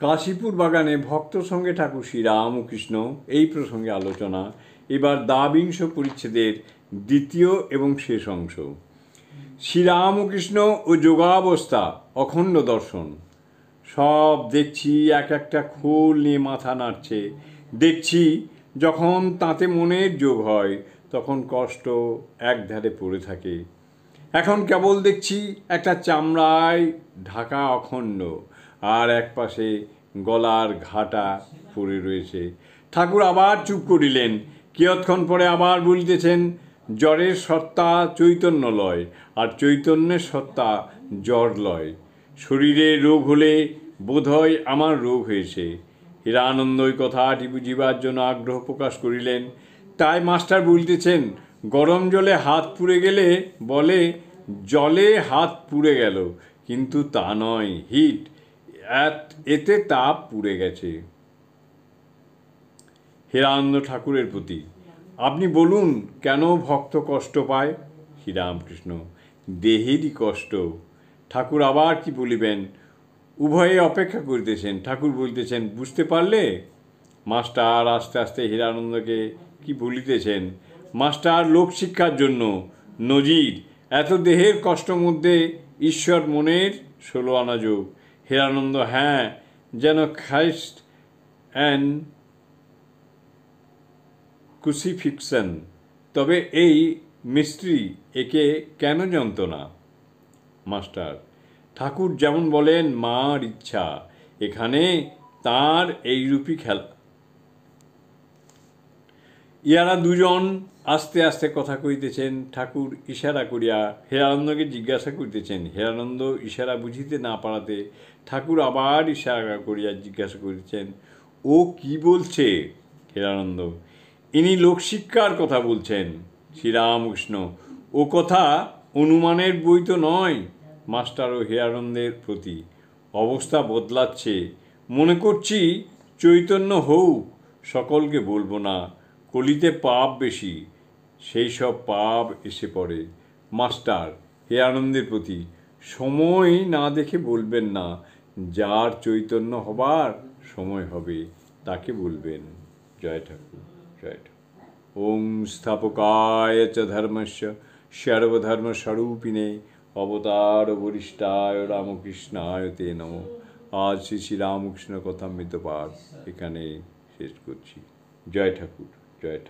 কাশীপুর বাগানে ভক্ত সঙ্গে ঠাকুর শ্রীরামকৃষ্ণ এই প্রসঙ্গে আলোচনা। এবার দ্বাবিংশ পরিচ্ছেদের দ্বিতীয় এবং শেষ অংশ। শ্রীরামকৃষ্ণ ও যোগাবস্থা অখণ্ড দর্শন। সব দেখছি এক একটা খোল নিয়ে মাথা নাড়ছে। দেখছি যখন তাতে মনের যোগ হয় তখন কষ্ট একধারে পড়ে থাকে। এখন কেবল দেখছি একটা চামড়ায় ঢাকা অখণ্ড, আর এক পাশে গলার ঘাটা পড়ে রয়েছে। ঠাকুর আবার চুপ করিলেন। কিয়ৎক্ষণ পরে আবার বলিতেছেন, জ্বরের সত্তা চৈতন্য লয়, আর চৈতন্যের সত্তা জ্বর লয়। শরীরে রোগ হলে বোধহয় আমার রোগ হয়েছে। হীরানন্দ ওই কথাটি বুঝিবার জন্য আগ্রহ প্রকাশ করিলেন। তাই মাস্টার বলিতেছেন, গরম জলে হাত পুড়ে গেলে বলে জলে হাত পুড়ে গেল, কিন্তু তা নয়, হিট, এতে তাপ পুড়ে গেছে। হীরানন্দ ঠাকুরের প্রতি, আপনি বলুন কেন ভক্ত কষ্ট পায়? শ্রীরামকৃষ্ণ, দেহেরই কষ্ট। ঠাকুর আবার কি বলিবেন? উভয়ে অপেক্ষা করিতেছেন। ঠাকুর বলিতেছেন, বুঝতে পারলে? মাস্টার আস্তে আস্তে হীরানন্দকে কি বলিতেছেন। মাস্টার লোকশিক্ষার জন্য নজির, এত দেহের কষ্ট মধ্যে ঈশ্বর মনের 16 আনা যোগ। হীরানন্দ, হ্যাঁ, যেন খ্রাইস্ট অ্যান্ড ক্রুসিফিক্সন। তবে এই মিস্ট্রি, একে কেন যন্ত্রণা? মাস্টার, ঠাকুর যেমন বলেন মার ইচ্ছা, এখানে তাঁর এইরূপই খেলা। ইহারা দুজন আস্তে আস্তে কথা কইতেছেন। ঠাকুর ইশারা করিয়া হীরানন্দকে জিজ্ঞাসা করিতেছেন। হীরানন্দ ইশারা বুঝিতে না পারাতে ঠাকুর আবার ইশারা করিয়া জিজ্ঞাসা করিতেছেন, ও কি বলছে? হীরানন্দ, ইনি লোকশিক্ষার কথা বলছেন। শ্রীরামকৃষ্ণ, ও কথা অনুমানের বই তো নয়। মাস্টার ও হীরানন্দের প্রতি, অবস্থা বদলাচ্ছে। মনে করছি চৈতন্য হউক, সকলকে বলবো না। কলিতে পাপ বেশি, সেই সব পাপ এসে পড়ে। মাস্টার হীরানন্দের প্রতি, সময় না দেখে বলবেন না। যার চৈতন্য হবার সময় হবে তাকে বলবেন। জয় ঠাকুর, জয় ঠাকুর। ওং স্থাপকায় চ ধর্মস্য সর্বধর্মস্বরূপিণে অবতার বরিষ্ঠায় রামকৃষ্ণায় তে নমঃ। আজ শ্রী শ্রী রামকৃষ্ণ কথামৃত পাঠ এখানে শেষ করছি। জয় ঠাকুর, জয় ঠাকুর।